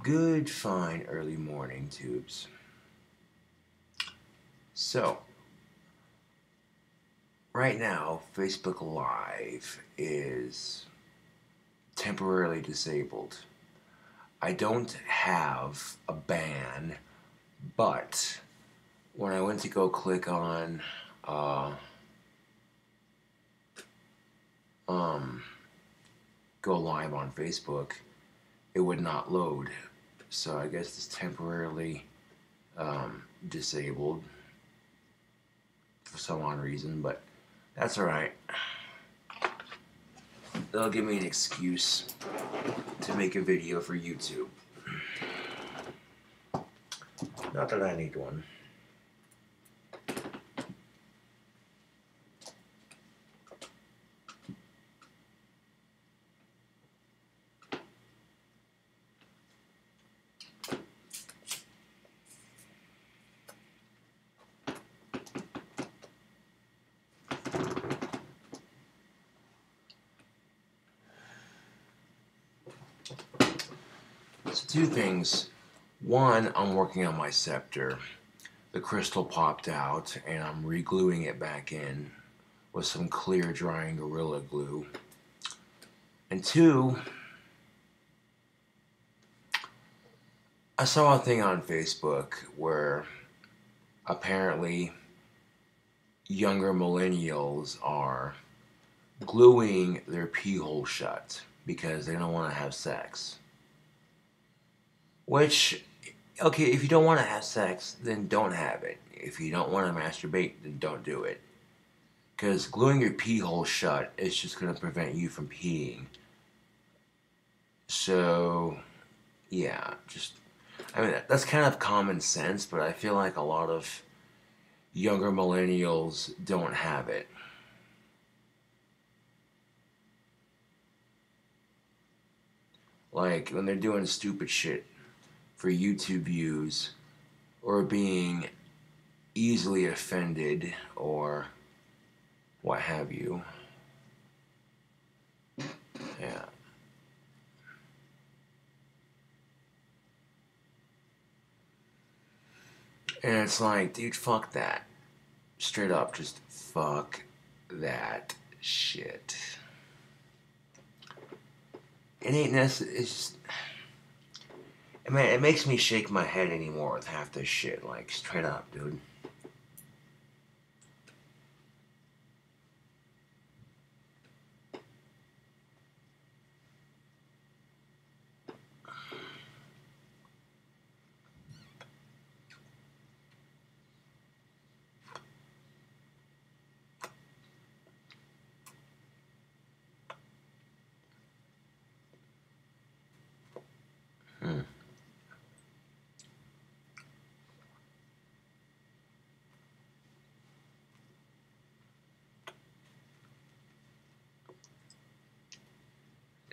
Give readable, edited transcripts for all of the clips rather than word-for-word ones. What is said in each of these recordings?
Good, fine, early morning, tubes. So, right now, Facebook Live is temporarily disabled. I don't have a ban, but when I went to go click on uh, um, go live on Facebook, it would not load. So I guess it's temporarily disabled for some odd reason, but that's alright. They'll give me an excuse to make a video for YouTube. Not that I need one. So two things. One, I'm working on my scepter. The crystal popped out and I'm re-gluing it back in with some clear drying Gorilla Glue. And two, I saw a thing on Facebook where apparently younger millennials are gluing their pee hole shut because they don't want to have sex. Which, okay, if you don't want to have sex, then don't have it. If you don't want to masturbate, then don't do it. Because gluing your pee hole shut is just going to prevent you from peeing. So, yeah, I mean, that's kind of common sense, but I feel like a lot of younger millennials don't have it. Like, when they're doing stupid shit for YouTube views, or being easily offended, or what have you. Yeah. And it's like, dude, fuck that. Straight up, just fuck that shit. It ain't necessary. It's just, man, it makes me shake my head anymore with half this shit. Like, straight up, dude. Hmm.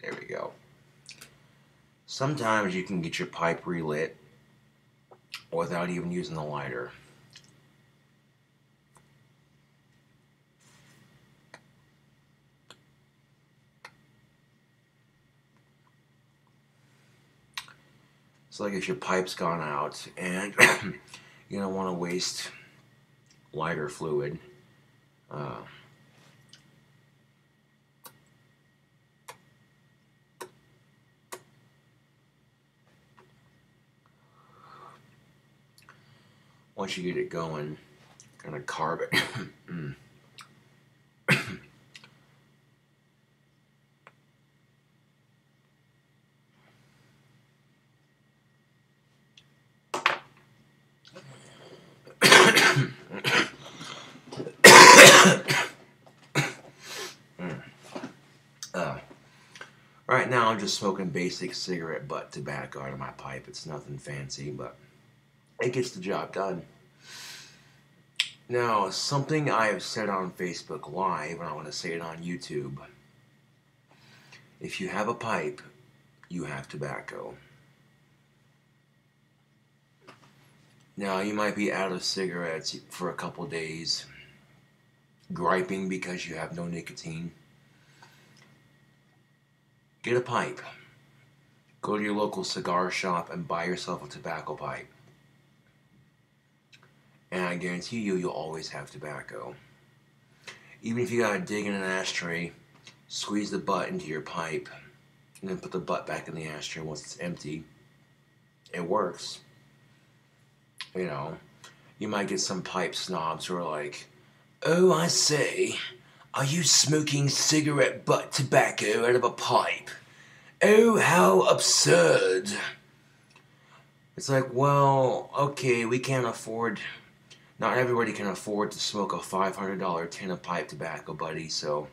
There we go. Sometimes you can get your pipe relit without even using the lighter. It's like if your pipe's gone out and you don't want to waste lighter fluid. Uh, Once you get it going, kind of carve it. Right now, I'm just smoking basic cigarette butt tobacco out of my pipe. It's nothing fancy, but it gets the job done. Now, something I have said on Facebook Live, and I want to say it on YouTube. If you have a pipe, you have tobacco. Now, you might be out of cigarettes for a couple days, griping because you have no nicotine. Get a pipe. Go to your local cigar shop and buy yourself a tobacco pipe. And I guarantee you, you'll always have tobacco. Even if you gotta dig in an ashtray, squeeze the butt into your pipe, and then put the butt back in the ashtray once it's empty, it works. You know, you might get some pipe snobs who are like, "Oh, I say, are you smoking cigarette butt tobacco out of a pipe? Oh, how absurd." It's like, well, okay, we can't afford, not everybody can afford to smoke a $500 tin of pipe tobacco, buddy, so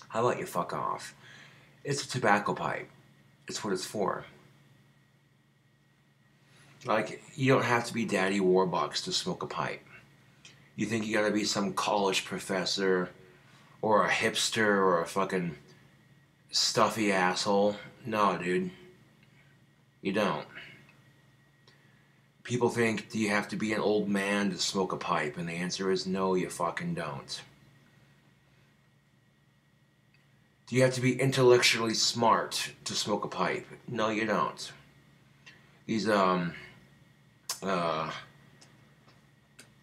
how about you fuck off? It's a tobacco pipe. It's what it's for. Like, you don't have to be Daddy Warbucks to smoke a pipe. You think you gotta be some college professor or a hipster or a fucking stuffy asshole? No, dude. You don't. People think, do you have to be an old man to smoke a pipe? And the answer is no, you fucking don't. Do you have to be intellectually smart to smoke a pipe? No, you don't. These,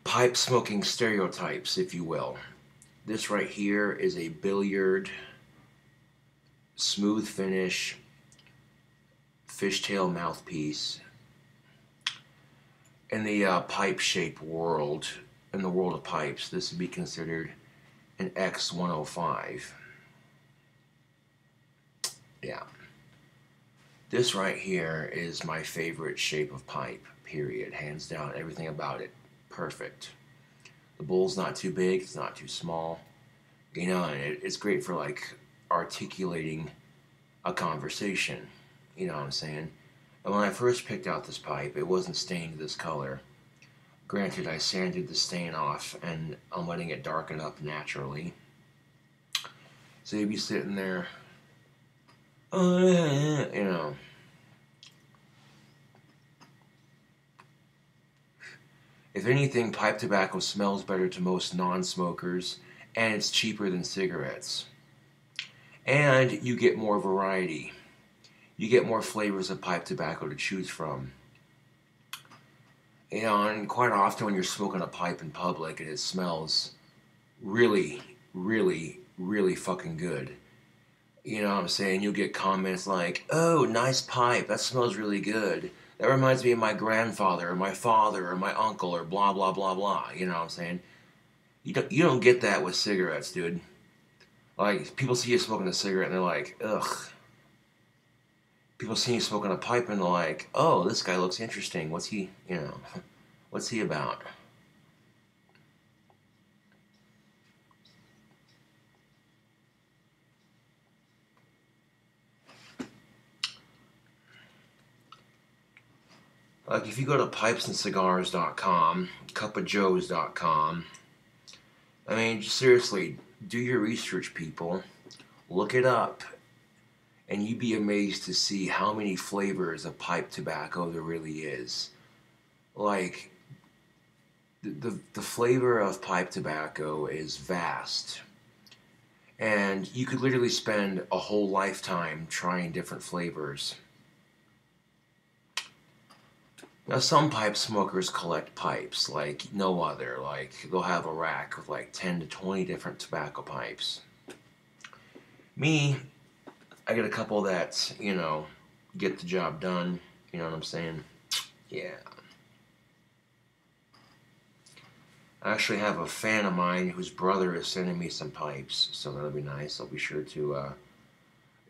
pipe smoking stereotypes, if you will. This right here is a billiard, smooth finish, fishtail mouthpiece. In the pipe shape world, in the world of pipes, this would be considered an X105. Yeah. This right here is my favorite shape of pipe, period. Hands down, everything about it, perfect. The bowl's not too big, it's not too small. You know, and it's great for like articulating a conversation. You know what I'm saying? And when I first picked out this pipe, it wasn't stained this color. Granted, I sanded the stain off and I'm letting it darken up naturally. So you'd be sitting there, you know. If anything, pipe tobacco smells better to most non-smokers, and it's cheaper than cigarettes. And you get more variety. You get more flavors of pipe tobacco to choose from. You know, and quite often when you're smoking a pipe in public and it smells really, really, really fucking good, you know what I'm saying? You'll get comments like, "Oh, nice pipe, that smells really good. That reminds me of my grandfather or my father or my uncle or blah, blah, blah, blah." You know what I'm saying? You don't get that with cigarettes, dude. Like, people see you smoking a cigarette and they're like, ugh. People see you smoking a pipe and they're like, "Oh, this guy looks interesting. What's he, you know, what's he about?" Like, if you go to pipesandcigars.com, cupofjoes.com, I mean, seriously, do your research, people. Look it up. And you'd be amazed to see how many flavors of pipe tobacco there really is. Like, the flavor of pipe tobacco is vast. And you could literally spend a whole lifetime trying different flavors. Now, some pipe smokers collect pipes like no other. Like, they'll have a rack with like 10 to 20 different tobacco pipes. Me, I get a couple that, you know, get the job done. You know what I'm saying? Yeah. I actually have a fan of mine whose brother is sending me some pipes, so that'll be nice. I'll be sure to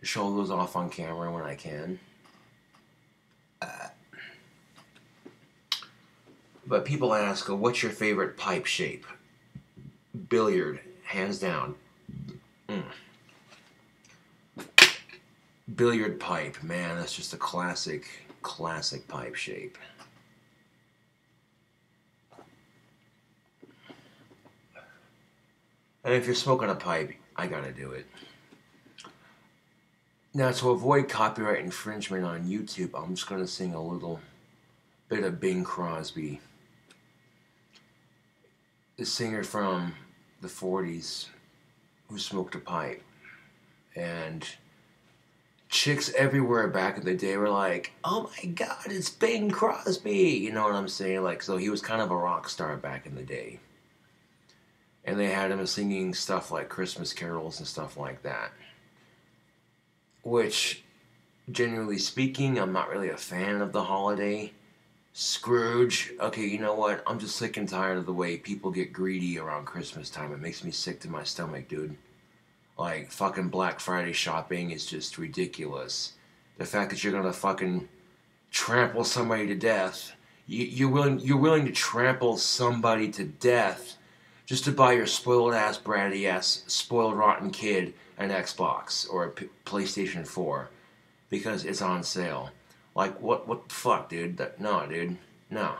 show those off on camera when I can. But people ask, "Oh, what's your favorite pipe shape?" Billiard, hands down. Billiard pipe, man, that's just a classic pipe shape. And if you're smoking a pipe, I gotta do it. Now, to avoid copyright infringement on YouTube, I'm just gonna sing a little bit of Bing Crosby, the singer from the 40s who smoked a pipe. And chicks everywhere back in the day were like, oh my god, it's Bing Crosby. You know what I'm saying? Like, so he was kind of a rock star back in the day. And they had him singing stuff like Christmas carols and stuff like that. Which, generally speaking, I'm not really a fan of the holiday. Scrooge, okay, you know what? I'm just sick and tired of the way people get greedy around Christmas time. It makes me sick to my stomach, dude. Like, fucking Black Friday shopping is just ridiculous. The fact that you're gonna fucking trample somebody to death. You're willing to trample somebody to death just to buy your spoiled ass, bratty ass, spoiled rotten kid an Xbox or a PlayStation 4 because it's on sale. Like, what the fuck, dude? No, dude. No.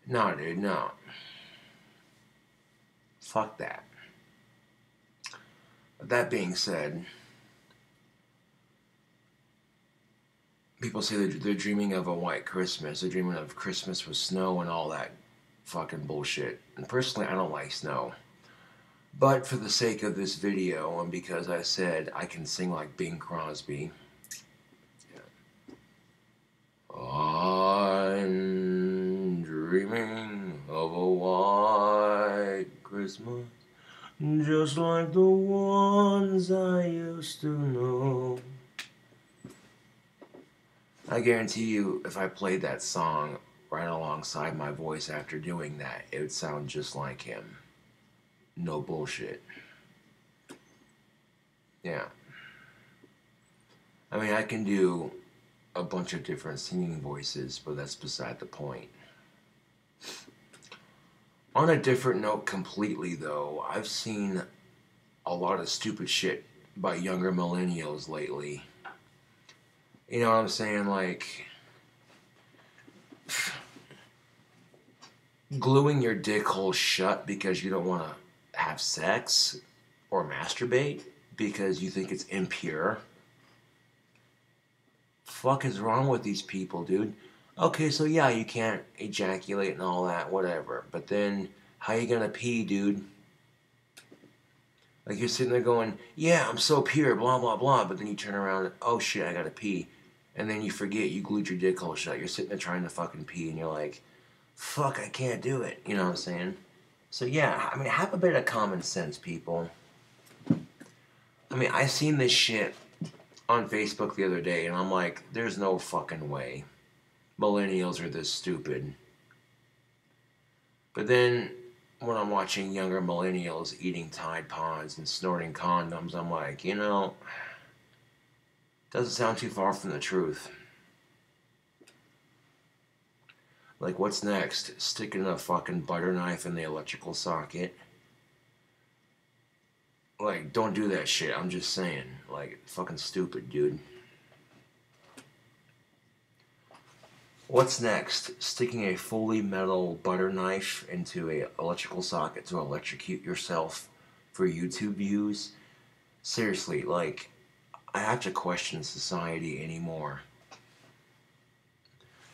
No, dude, no. Fuck that. That being said, people say they're dreaming of a white Christmas. They're dreaming of Christmas with snow and all that fucking bullshit. And personally, I don't like snow. But for the sake of this video, and because I said I can sing like Bing Crosby, I'm dreaming of a white Christmas, just like the ones I used to know. I guarantee you, if I played that song right alongside my voice after doing that, it would sound just like him. No bullshit. Yeah. I mean, I can do a bunch of different singing voices, but that's beside the point. On a different note completely, though, I've seen a lot of stupid shit by younger millennials lately. You know what I'm saying? Like, gluing your dick hole shut because you don't want to have sex or masturbate because you think it's impure. Fuck is wrong with these people, dude? Okay, so yeah, you can't ejaculate and all that, whatever. But then, how you gonna pee, dude? Like, you're sitting there going, yeah, I'm so pure, blah, blah, blah. But then you turn around and, oh shit, I gotta pee. And then you forget you glued your dick hole shut. You're sitting there trying to fucking pee and you're like, fuck, I can't do it. You know what I'm saying? So yeah, I mean, have a bit of common sense, people. I mean, I seen this shit on Facebook the other day, and I'm like, there's no fucking way millennials are this stupid. But then, when I'm watching younger millennials eating Tide Pods and snorting condoms, I'm like, you know, doesn't sound too far from the truth. Like, what's next? Sticking a fucking butter knife in the electrical socket? Like, don't do that shit. I'm just saying. Like, fucking stupid, dude. What's next? Sticking a fully metal butter knife into a electrical socket to electrocute yourself for YouTube views? Seriously, like, I have to question society anymore.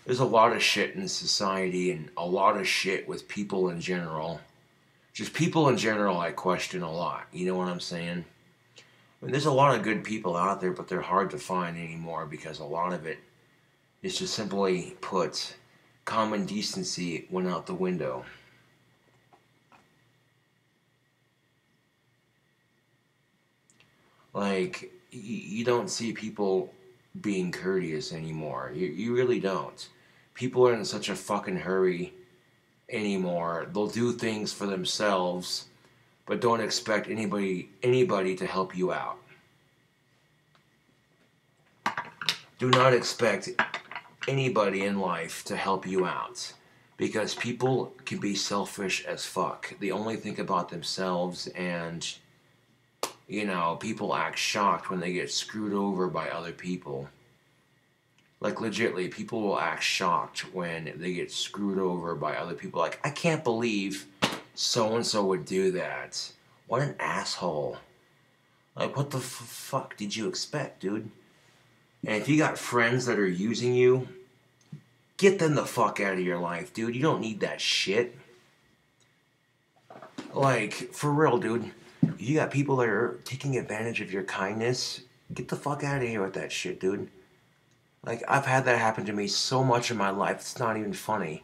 There's a lot of shit in society and a lot of shit with people in general. Just people in general I question a lot. You know what I'm saying? I mean, there's a lot of good people out there, but they're hard to find anymore because a lot of it is just simply put, common decency went out the window. Like, you don't see people being courteous anymore. You really don't. People are in such a fucking hurry anymore. They'll do things for themselves, but don't expect anybody to help you out. Do not expect anybody in life to help you out, because people can be selfish as fuck. They only think about themselves, and you know, people act shocked when they get screwed over by other people. Like, legitly, people will act shocked when they get screwed over by other people. Like, I can't believe so-and-so would do that. What an asshole. Like, what the fuck did you expect, dude? And if you got friends that are using you, get them the fuck out of your life, dude. You don't need that shit. Like, for real, dude. You got people that are taking advantage of your kindness. Get the fuck out of here with that shit, dude. Like, I've had that happen to me so much in my life, it's not even funny.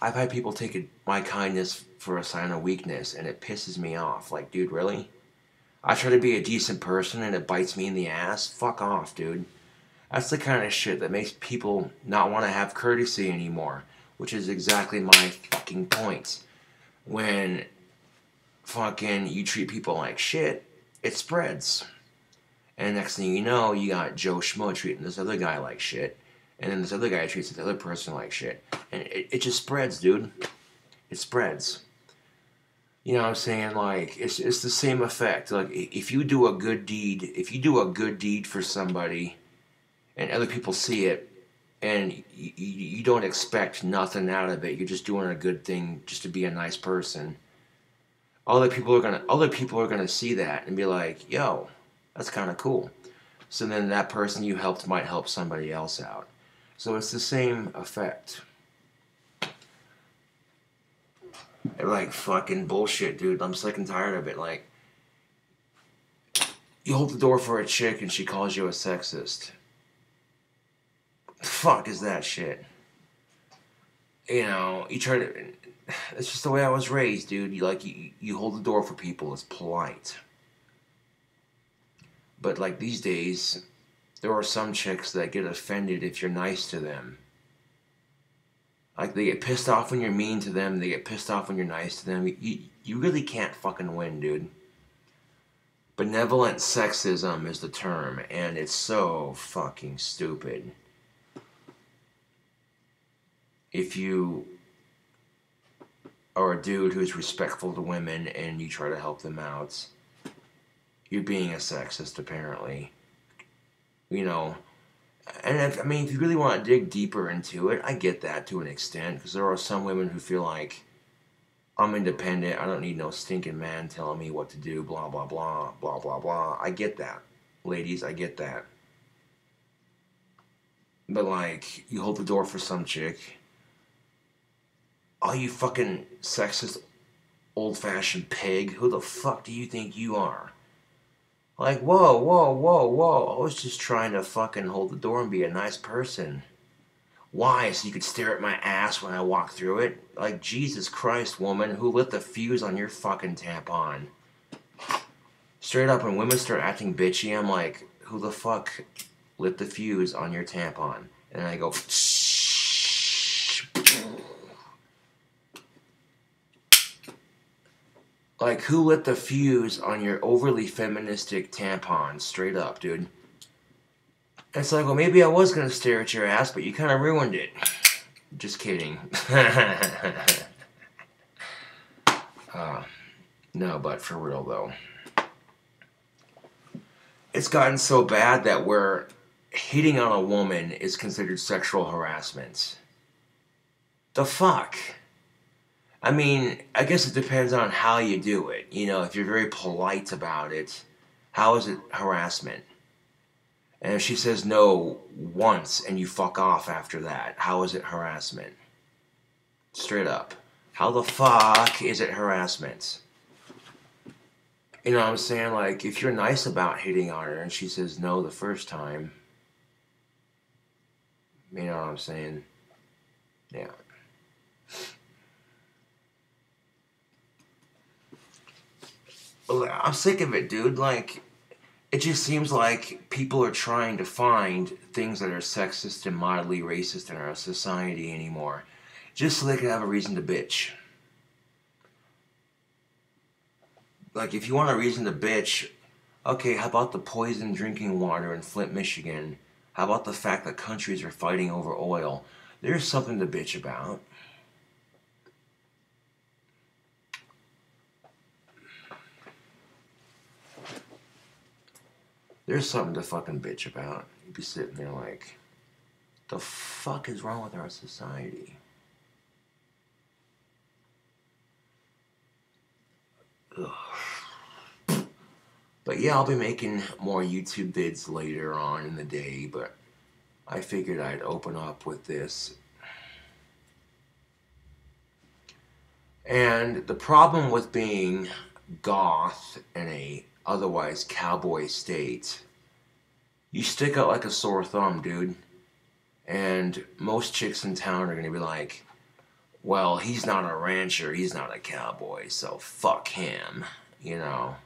I've had people take my kindness for a sign of weakness, and it pisses me off. Like, dude, really? I try to be a decent person, and it bites me in the ass? Fuck off, dude. That's the kind of shit that makes people not want to have courtesy anymore, which is exactly my fucking point. When fucking you treat people like shit, it spreads. And next thing you know, you got Joe Schmo treating this other guy like shit. And then this other guy treats this other person like shit. And it just spreads, dude. It spreads. You know what I'm saying? Like, it's the same effect. Like, if you do a good deed for somebody, and other people see it, and you don't expect nothing out of it, you're just doing a good thing just to be a nice person. Other people are gonna see that and be like, yo, that's kind of cool. So then that person you helped might help somebody else out. So it's the same effect. Like, fucking bullshit, dude. I'm sick and tired of it. Like, you hold the door for a chick and she calls you a sexist. Fuck is that shit? You know, you try to. It's just the way I was raised, dude. You hold the door for people. It's polite. But like these days, there are some chicks that get offended if you're nice to them. Like, they get pissed off when you're mean to them. They get pissed off when you're nice to them. You really can't fucking win, dude. Benevolent sexism is the term, and it's so fucking stupid. If you are a dude who's respectful to women and you try to help them out, you're being a sexist, apparently. You know, and if you really want to dig deeper into it, I get that to an extent, because there are some women who feel like, I'm independent, I don't need no stinking man telling me what to do, blah, blah, blah, blah, blah, blah. I get that. Ladies, I get that. But, like, you hold the door for some chick. Oh, you fucking sexist, old-fashioned pig. Who the fuck do you think you are? Like, whoa, whoa, whoa, whoa. I was just trying to fucking hold the door and be a nice person. Why? So you could stare at my ass when I walk through it? Like, Jesus Christ, woman, who lit the fuse on your fucking tampon? Straight up, when women start acting bitchy, I'm like, who the fuck lit the fuse on your tampon? And I go, like, who lit the fuse on your overly feministic tampon? Straight up, dude. It's like, well, maybe I was going to stare at your ass, but you kind of ruined it. Just kidding. No, but for real, though. It's gotten so bad that where hitting on a woman is considered sexual harassment. The fuck? I mean, I guess it depends on how you do it. You know, if you're very polite about it, how is it harassment? And if she says no once and you fuck off after that, how is it harassment? Straight up. How the fuck is it harassment? You know what I'm saying? Like, if you're nice about hitting on her and she says no the first time, you know what I'm saying? Yeah. I'm sick of it, dude. Like, it just seems like people are trying to find things that are sexist and mildly racist in our society anymore, just so they can have a reason to bitch. Like, if you want a reason to bitch, okay, how about the poison drinking water in Flint, Michigan? How about the fact that countries are fighting over oil? There's something to bitch about. There's something to fucking bitch about. You'd be sitting there like, the fuck is wrong with our society? Ugh. But yeah, I'll be making more YouTube vids later on in the day, but I figured I'd open up with this. And the problem with being goth in a otherwise cowboy state You stick out like a sore thumb, dude. And most chicks in town are gonna be like, well, he's not a rancher, he's not a cowboy, so fuck him. You know.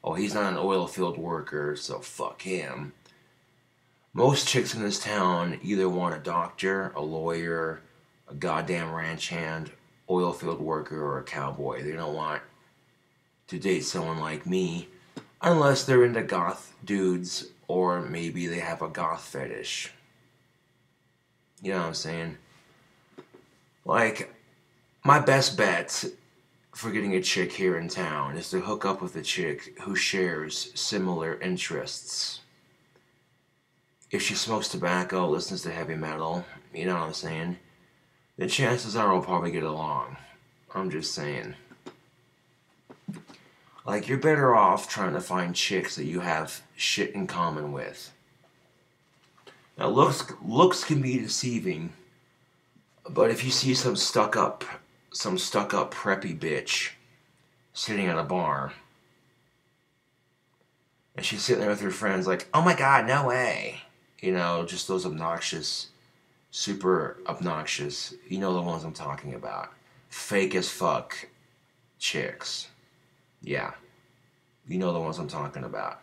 Oh, he's not an oil field worker, so fuck him. Most chicks in this town either want a doctor, a lawyer, a goddamn ranch hand, oil field worker, or a cowboy. They don't want to date someone like me unless they're into goth dudes or maybe they have a goth fetish. You know what I'm saying? Like, my best bet for getting a chick here in town is to hook up with a chick who shares similar interests. If she smokes tobacco, listens to heavy metal, you know what I'm saying, then chances are we'll probably get along. I'm just saying. Like, you're better off trying to find chicks that you have shit in common with. Now, looks can be deceiving, but if you see some stuck up preppy bitch sitting at a bar, and she's sitting there with her friends like, oh my god, no way. You know, just those obnoxious, super obnoxious, you know the ones I'm talking about. Fake as fuck chicks. Yeah, you know the ones I'm talking about.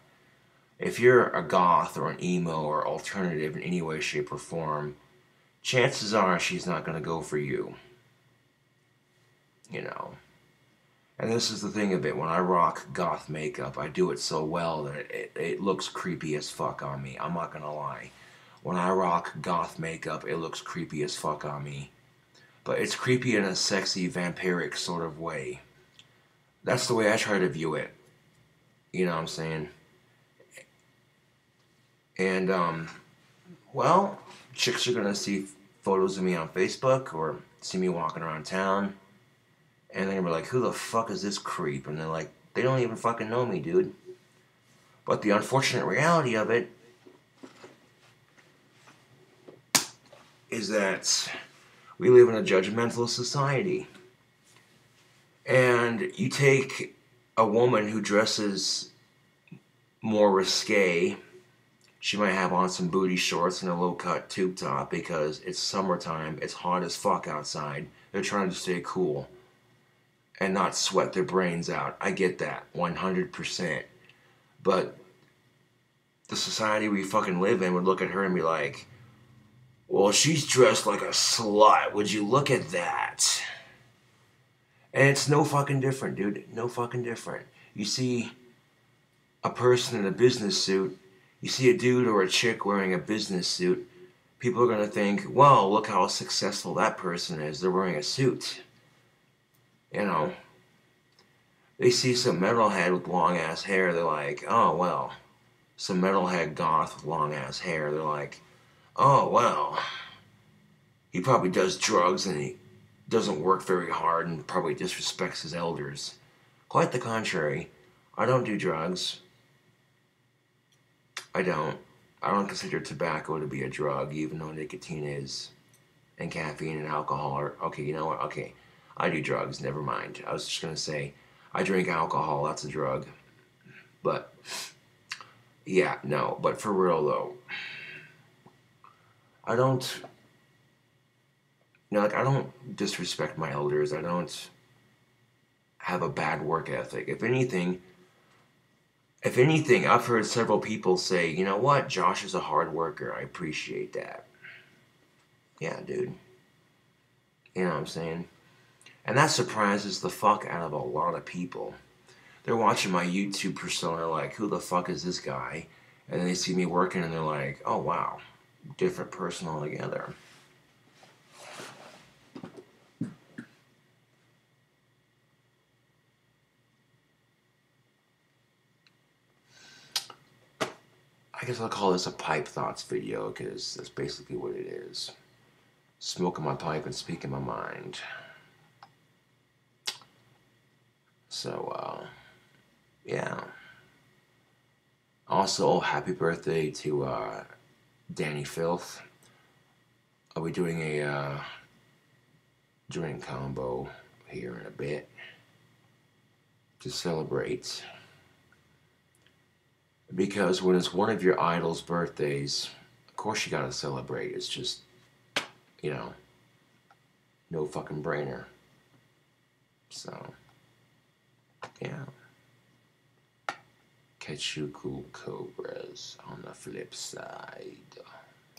If you're a goth or an emo or alternative in any way, shape, or form, chances are she's not going to go for you. You know. And this is the thing of it. When I rock goth makeup, I do it so well that it looks creepy as fuck on me. I'm not going to lie. When I rock goth makeup, it looks creepy as fuck on me. But it's creepy in a sexy, vampiric sort of way. That's the way I try to view it. You know what I'm saying? And, well, chicks are going to see photos of me on Facebook or see me walking around town. And they're going to be like, who the fuck is this creep? And they're like, they don't even fucking know me, dude. But the unfortunate reality of it is that we live in a judgmental society. And you take a woman who dresses more risque. She might have on some booty shorts and a low-cut tube top because it's summertime, it's hot as fuck outside. They're trying to stay cool and not sweat their brains out. I get that, 100%. But the society we fucking live in would look at her and be like, well, she's dressed like a slut. Would you look at that? And it's no fucking different, dude. No fucking different. You see a person in a business suit, you see a dude or a chick wearing a business suit, people are going to think, well, look how successful that person is. They're wearing a suit. You know, they see some metalhead with long-ass hair, they're like, oh, well. Some metalhead goth with long-ass hair, they're like, oh, well. He probably does drugs and he doesn't work very hard and probably disrespects his elders. Quite the contrary. I don't do drugs. I don't. I don't consider tobacco to be a drug, even though nicotine is. And caffeine and alcohol are... Okay, you know what? Okay. I do drugs. Never mind. I was just going to say, I drink alcohol. That's a drug. But, yeah, no. But for real, though, I don't... You know, like, I don't disrespect my elders. I don't have a bad work ethic. If anything, I've heard several people say, you know what, Josh is a hard worker. I appreciate that. Yeah, dude. You know what I'm saying? And that surprises the fuck out of a lot of people. They're watching my YouTube persona like, who the fuck is this guy? And then they see me working and they're like, oh wow, different person altogether. I guess I'll call this a pipe thoughts video because that's basically what it is. Smoking my pipe and speaking my mind. So, yeah. Also, happy birthday to Danny Filth. I'll be doing a drink combo here in a bit to celebrate Because when it's one of your idol's birthdays, of course you gotta celebrate. It's just, you know, no fucking brainer. So, yeah. Catch you cool cobras on the flip side.